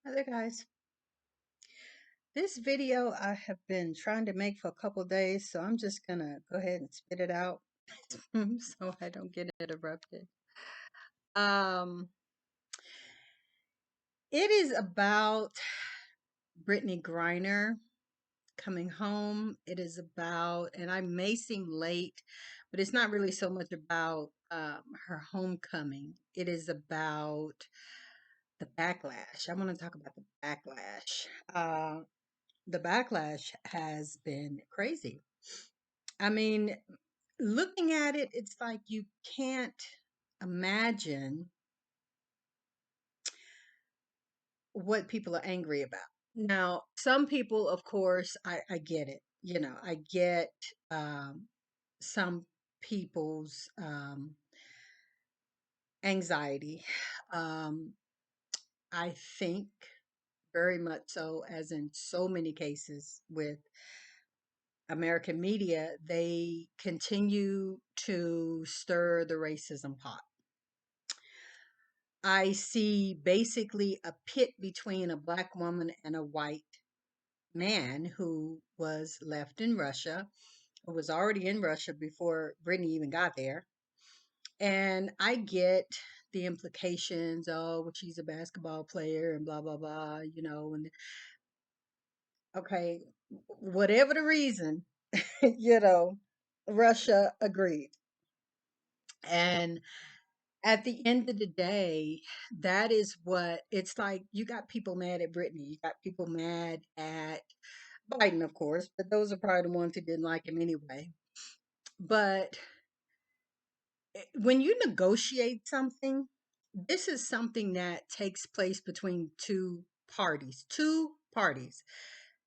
Hi there, guys. This video I have been trying to make for a couple days, so I'm just gonna go ahead and spit it out so I don't get interrupted. Um, it is about Brittney Griner coming home. It is about, and I may seem late, but it's not really so much about her homecoming. It is about the backlash. I want to talk about the backlash. The backlash has been crazy. I mean, looking at it, it's like you can't imagine what people are angry about. Now, some people, of course, I get it. I get um, some people's anxiety. Um, I think very much so, as in so many cases with American media, they continue to stir the racism pot. I see basically a pit between a black woman and a white man who was left in Russia, who was already in Russia before Brittany even got there. And I get the implications, oh, well, she's a basketball player and blah, blah, blah, and okay, whatever the reason, you know, Russia agreed. And at the end of the day, that is what it's like. You got people mad at Brittany. You got people mad at Biden, of course, but those are probably the ones who didn't like him anyway. But when you negotiate something, this is something that takes place between two parties. Two parties.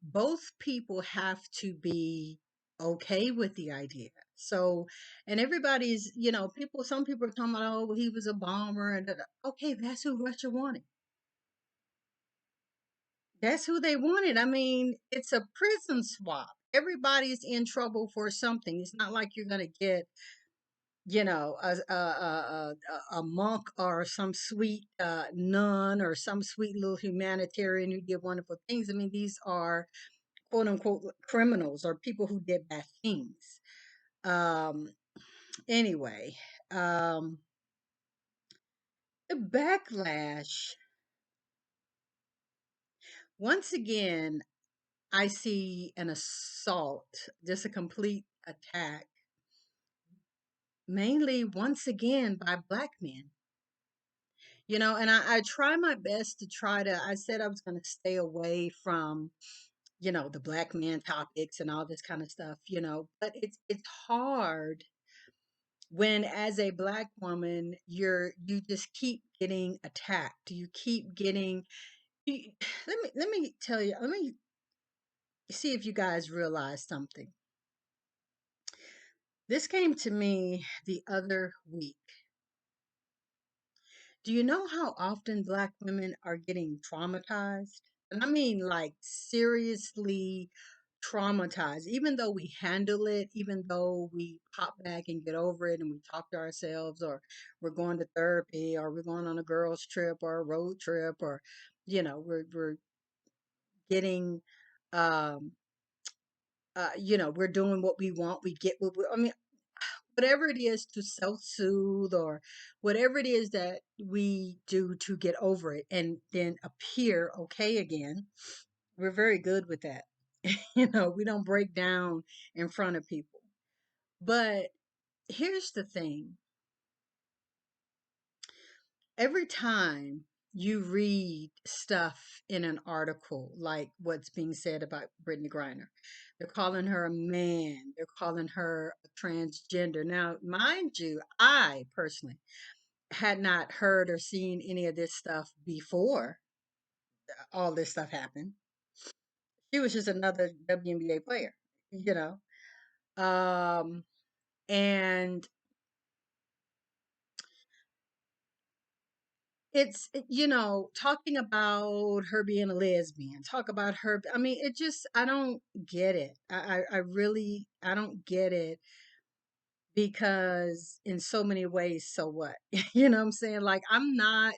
Both people have to be okay with the idea. So, and everybody's, people, some people are talking about, oh, well, he was a bomber. And da, da. Okay, that's who Russia wanted. That's who they wanted. I mean, it's a prison swap. Everybody's in trouble for something. It's not like you're going to get, a monk or some sweet nun or some sweet little humanitarian who did wonderful things. I mean, these are quote unquote criminals or people who did bad things. Um, anyway, um, the backlash, once again, I see an assault, just a complete attack, mainly once again by black men. And I try my best to I said I was going to stay away from, the black man topics and all this kind of stuff, but it's hard when as a black woman you just keep getting attacked. You keep getting you, let me tell you, let me see if you guys realize something. This came to me the other week. Do you know how often black women are getting traumatized? And I mean like seriously traumatized, even though we handle it, even though we pop back and get over it and we talk to ourselves, or we're going to therapy, or we're going on a girls trip or a road trip, or we're getting um we're doing what we want, we get what I mean, whatever it is to self-soothe, or whatever it is that we do to get over it and then appear okay again. We're very good with that. We don't break down in front of people. But here's the thing. Every time you read stuff in an article, like what's being said about Brittney Griner, they're calling her a man, they're calling her a transgender. Now, mind you, I personally had not heard or seen any of this stuff before all this stuff happened. She was just another WNBA player, you know. Um, and it's talking about her being a lesbian, talk about her, I mean, it just, I don't get it. I really, I don't get it, because in so many ways, so what? You know what I'm saying? Like, I'm not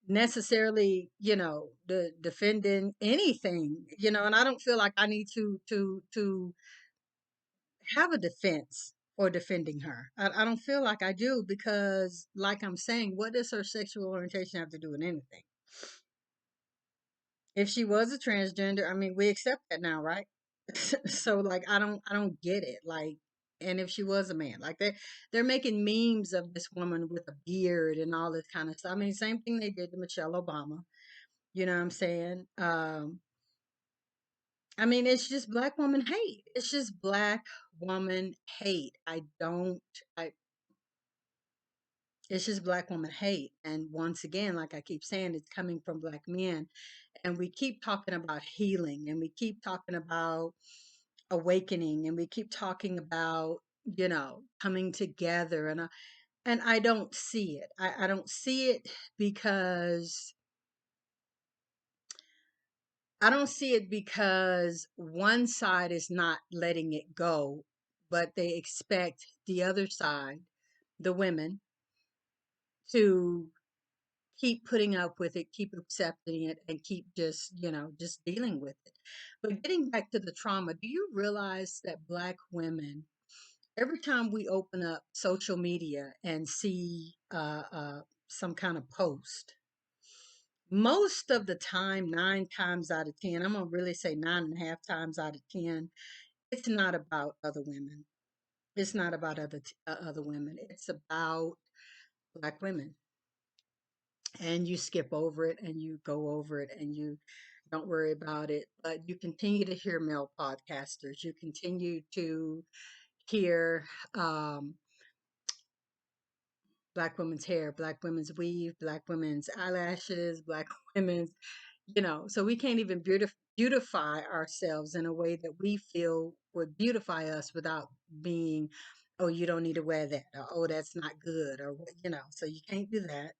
necessarily, defending anything, and I don't feel like I need to have a defense for defending her. I don't feel like I do because, like I'm saying, what does her sexual orientation have to do with anything? If she was a transgender, I mean, we accept that now, right? So like I don't get it. Like, and if she was a man, like they're making memes of this woman with a beard and all this kind of stuff. I mean, same thing they did to Michelle Obama. You know what I'm saying? I mean, it's just black woman hate. It's just black woman hate. I It's just black woman hate. And once again, like I keep saying, it's coming from black men. And we keep talking about healing and we keep talking about awakening and we keep talking about, coming together. And I don't see it. I don't see it because I don't see it because one side is not letting it go, but they expect the other side, the women, to keep putting up with it, keep accepting it, and keep just dealing with it. But getting back to the trauma, do you realize that black women, every time we open up social media and see some kind of post, most of the time, 9 times out of 10, I'm going to really say 9.5 times out of 10, it's not about other women. It's not about other women. It's about black women. And you skip over it and you go over it and you don't worry about it. But you continue to hear male podcasters. You continue to hear um, black women's hair, black women's weave, black women's eyelashes, black women's, so we can't even beautify ourselves in a way that we feel would beautify us without being, oh, you don't need to wear that, or oh, that's not good, or so you can't do that.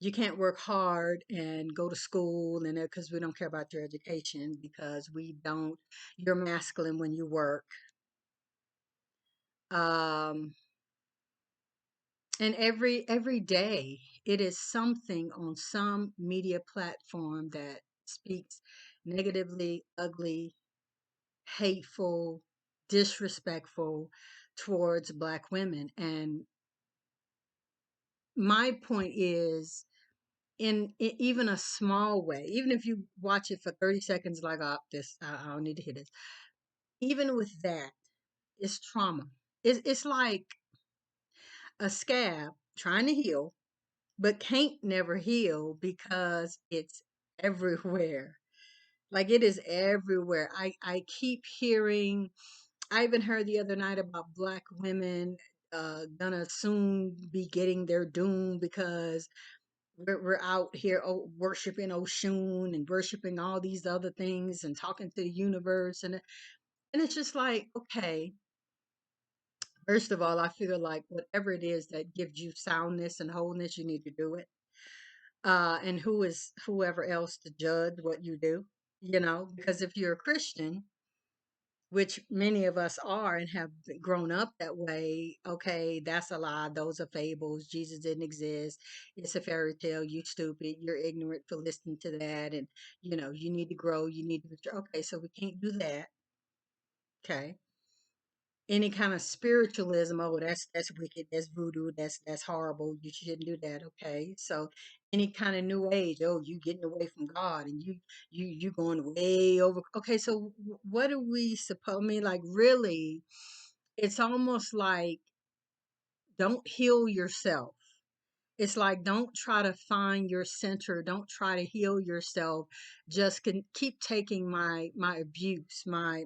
You can't work hard and go to school and because we don't care about your education because we don't, you're masculine when you work. Um, and every day it is something on some media platform that speaks negatively, ugly, hateful, disrespectful towards black women. And my point is, even a small way, even if you watch it for 30 seconds, like, oh, I don't need to hear this. Even with that, it's trauma. It's like a scab trying to heal, but can't never heal because it's everywhere. Like it is everywhere. I keep hearing, I even heard the other night about black women gonna soon be getting their doom because we're out here worshiping Oshun and worshiping all these other things and talking to the universe and it's just like, okay, first of all, I feel like whatever it is that gives you soundness and wholeness, you need to do it. And who is whoever else to judge what you do, because if you're a Christian, which many of us are and have grown up that way, okay, that's a lie. Those are fables. Jesus didn't exist. It's a fairy tale. You stupid. You're ignorant for listening to that. And, you need to grow. You need to mature. Okay, so we can't do that. Okay. Any kind of spiritualism, oh, that's wicked, that's voodoo, that's horrible. You shouldn't do that. Okay. So any kind of new age, oh, you getting away from God and you going way over. Okay, so what are we supposed, I mean, like really, it's almost like don't heal yourself. It's like don't try to find your center, don't try to heal yourself. Just can keep taking my abuse, my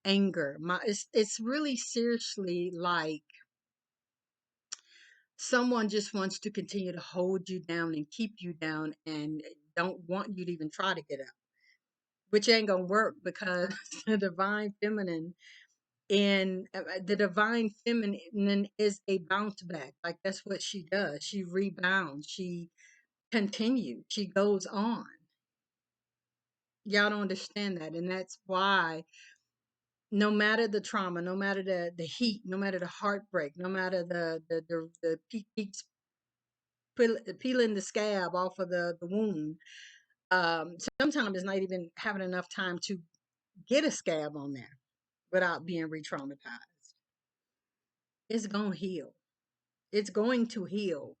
anger. My it's really seriously like someone just wants to continue to hold you down and keep you down and don't want you to even try to get up. Which ain't gonna work because the divine feminine and the divine feminine is a bounce back. Like that's what she does. She rebounds. She continues. She goes on. Y'all don't understand that, and that's why no matter the trauma, no matter the heat, no matter the heartbreak, no matter the peaks, peeling the scab off of the wound. Sometimes it's not even having enough time to get a scab on there without being re-traumatized. It's going to heal. It's going to heal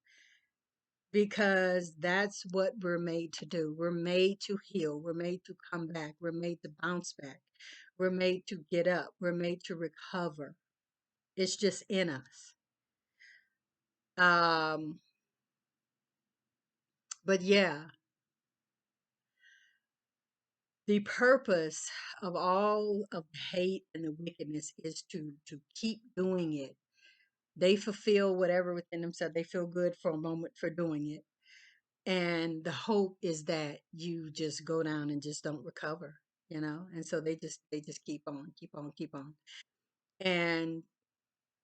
because that's what we're made to do. We're made to heal. We're made to come back. We're made to bounce back. We're made to get up. We're made to recover. It's just in us. Um, but yeah, the purpose of all of the hate and the wickedness is to keep doing it. They fulfill whatever within themselves. They feel good for a moment for doing it. And the hope is that you just go down and just don't recover, and so they just keep on, keep on, keep on. And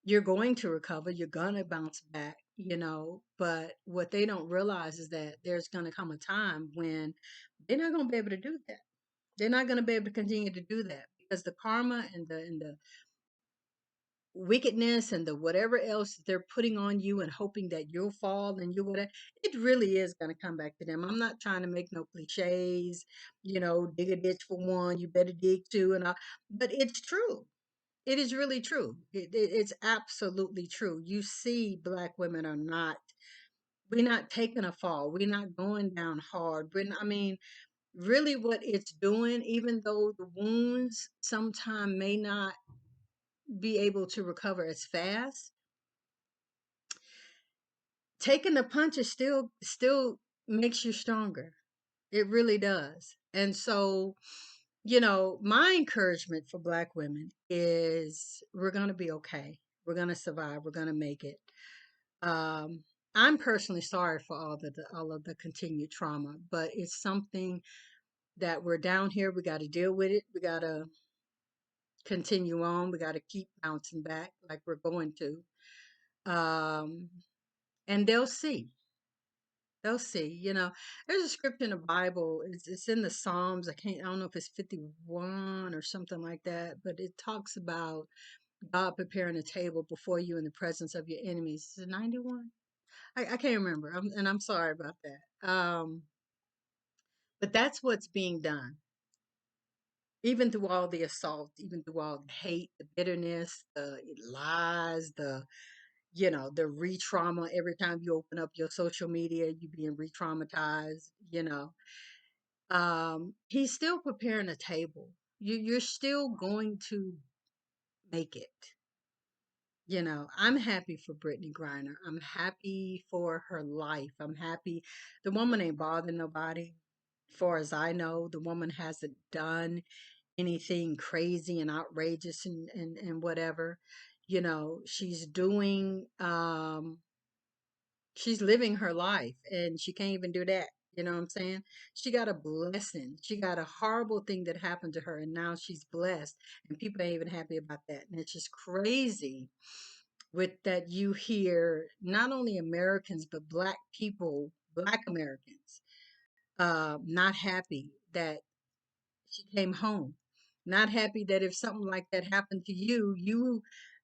you're going to recover, you're going to bounce back, but what they don't realize is that there's going to come a time when they're not going to be able to do that. They're not going to be able to continue to do that because the karma and the wickedness and the whatever else that they're putting on you and hoping that you'll fall and you whatever, it really is going to come back to them. I'm not trying to make no cliches, dig a ditch for one, you better dig two, and all, but it's true. It is really true. It's absolutely true. You see, Black women are not. We're not taking a fall. We're not going down hard. I mean, really, what it's doing, even though the wounds sometimes may not be able to recover as fast, taking the punches still makes you stronger. It really does. And so, my encouragement for Black women is we're going to be okay. We're going to survive. We're going to make it. Um, I'm personally sorry for all of the continued trauma, but it's something that we're down here. We got to deal with it. We got to continue on. We got to keep bouncing back like we're going to. Um, and they'll see. They'll see. There's a script in the Bible. It's in the Psalms. I don't know if it's 51 or something like that, but it talks about God preparing a table before you in the presence of your enemies. Is it 91? I can't remember. And I'm sorry about that. But that's what's being done. Even through all the assault, even through all the hate, the bitterness, the lies, the re-trauma. Every time you open up your social media, you being re-traumatized. He's still preparing a table. You're still going to make it. I'm happy for Brittney Griner. I'm happy for her life. I'm happy. The woman ain't bothering nobody. Far as I know, the woman hasn't done anything crazy and outrageous and whatever. She's doing she's living her life and she can't even do that. You know what I'm saying? She got a blessing. She got a horrible thing that happened to her and now she's blessed and people ain't even happy about that. And it's just crazy with that you hear not only Americans but Black people, Black Americans, not happy that she came home. Not happy that if something like that happened to you, you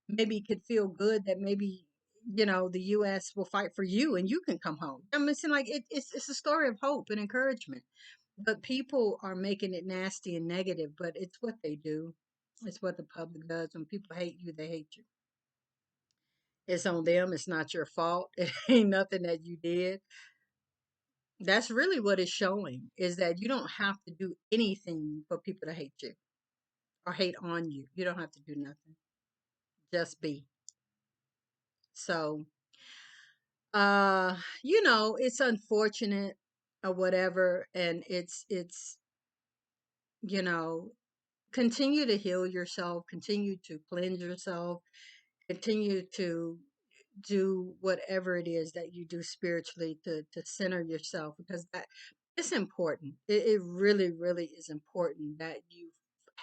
maybe could feel good that maybe, the US will fight for you and you can come home. I mean, it's like it's a story of hope and encouragement. But people are making it nasty and negative, but it's what they do. It's what the public does. When people hate you, they hate you. It's on them. It's not your fault. It ain't nothing that you did. That's really what it's showing is that you don't have to do anything for people to hate you or hate on you. You don't have to do nothing. Just be. So, it's unfortunate or whatever and it's, you know, continue to heal yourself, continue to cleanse yourself, continue to do whatever it is that you do spiritually to center yourself because that it's important. It really, really is important that you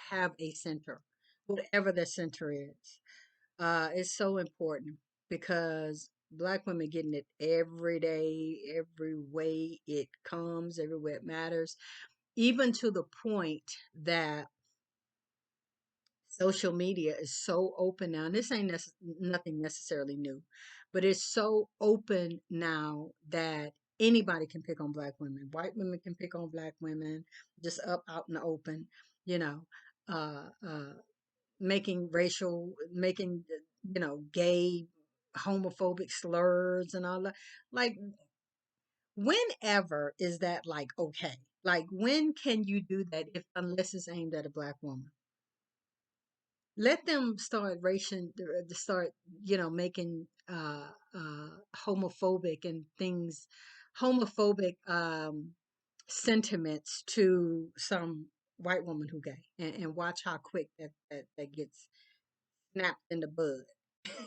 have a center, whatever the center is. It's so important because Black women getting it every day, every way it comes, everywhere it matters, even to the point that social media is so open now. And this ain't nothing necessarily new, but it's so open now that anybody can pick on black women. White women can pick on black women, just up out in the open, you know, uh, uh, making gay, homophobic slurs and all that. Like, whenever is that like okay? Like, when can you do that if unless it's aimed at a black woman? Let them start start making homophobic and things, homophobic sentiments to some white woman who gay, and watch how quick that gets snapped in the bud.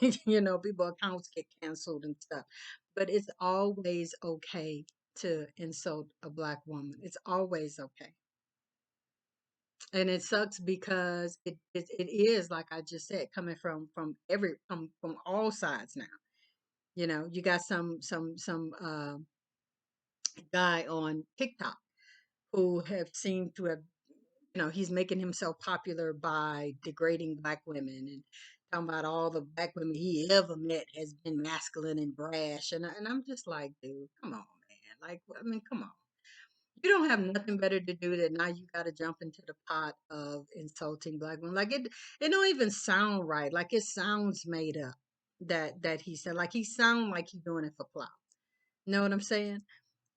People accounts get canceled and stuff. But it's always okay to insult a black woman. It's always okay. And it sucks because it is, like I just said, coming from all sides now. You got some guy on TikTok who have seemed to have, he's making himself popular by degrading black women and talking about all the black women he ever met has been masculine and brash. And I'm just like, dude, come on, man. Like, I mean, come on. You don't have nothing better to do that now you got to jump into the pot of insulting black women. Like, it don't even sound right. Like, it sounds made up that he said. Like, he sound like he doing it for clout. Know what I'm saying?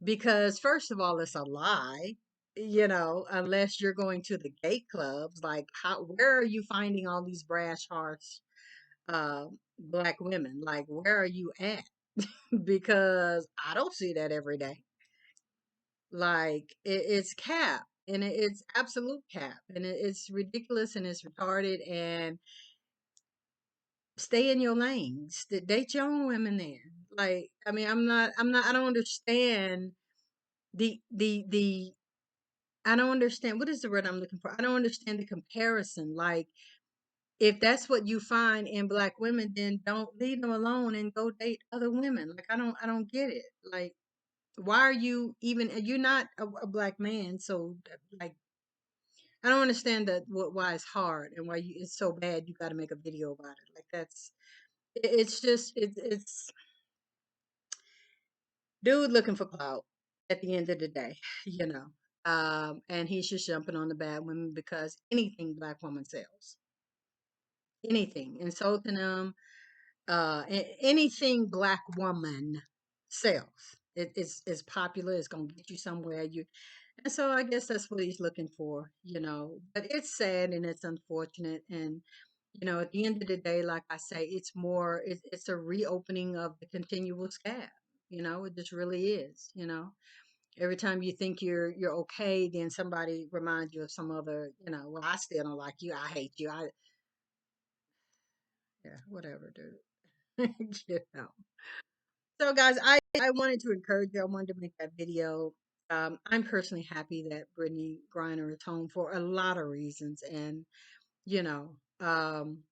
Because first of all, it's a lie, unless you're going to the gay clubs. Like, where are you finding all these brash, harsh uh, black women? Like, where are you at? Because I don't see that every day. Like, it's cap, and it's absolute cap, and it's ridiculous, and it's retarded. And stay in your lanes. Date your own women there. Like, I mean, I don't understand the I don't understand, what is the word I'm looking for? I don't understand the comparison. Like, if that's what you find in black women, then don't leave them alone and go date other women. Like, I don't get it. Like, why are you even? You're not a black man, so like, I don't understand why it's hard and why it's so bad. You got to make a video about it. Like, it's just it's dude looking for clout at the end of the day, you know. And he's just jumping on the bad women because anything black woman sells, anything, insulting them, anything black woman sells. It's popular. It's gonna get you somewhere. And so I guess that's what he's looking for. But it's sad and it's unfortunate. And at the end of the day, like I say, it's a reopening of the continual scab. It just really is. Every time you think you're okay, then somebody reminds you of some other, well, I still don't like you. I hate you. Yeah, whatever, dude. you know. So guys, I wanted to encourage you. I wanted to make that video. I'm personally happy that Brittney Griner is home for a lot of reasons. And, you know, um,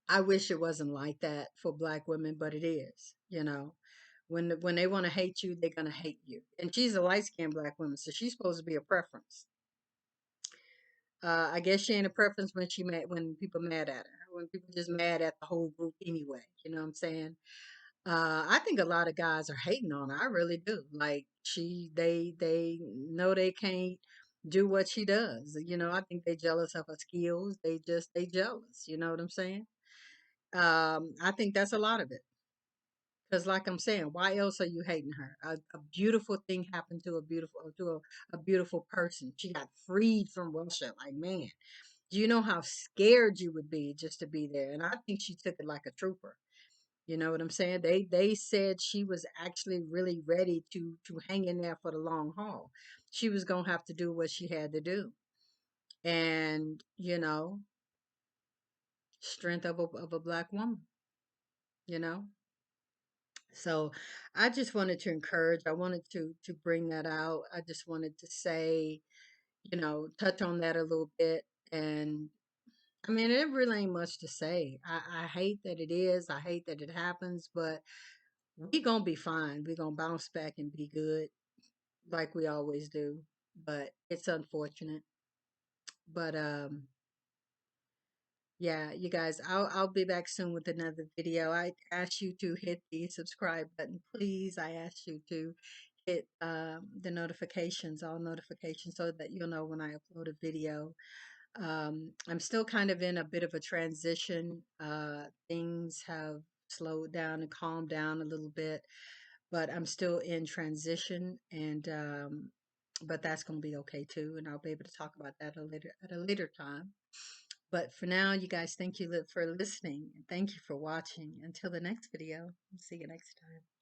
I wish it wasn't like that for black women, but it is. When they want to hate you, they're gonna hate you. And she's a light-skinned black woman, so she's supposed to be a preference. I guess she ain't a preference when people mad at her, when people just mad at the whole group anyway. You know what I'm saying? I think a lot of guys are hating on her. I really do. Like, they know they can't do what she does. I think they jealous of her skills. They jealous. You know what I'm saying? I think that's a lot of it. Because, like I'm saying, why else are you hating her? A beautiful thing happened to a beautiful person. She got freed from Russia. Like, man, do you know how scared you would be just to be there? And I think she took it like a trooper. You know what I'm saying? They said she was actually really ready to hang in there for the long haul. She was gonna have to do what she had to do. And, strength of a black woman, you know? So I just wanted to encourage, I wanted to bring that out. I just wanted to say, touch on that a little bit. And I mean, it really ain't much to say. I hate that it is. I hate that it happens, but we gonna be fine. We gonna bounce back and be good like we always do. But it's unfortunate. But Yeah, you guys, I'll be back soon with another video. I ask you to hit the subscribe button, please. I ask you to hit the notifications, all notifications, so that you'll know when I upload a video. I'm still kind of in a bit of a transition. Things have slowed down and calmed down a little bit, but I'm still in transition, and but that's going to be okay too, and I'll be able to talk about that at a later time. But for now, you guys, thank you for listening, and thank you for watching. Until the next video, see you next time.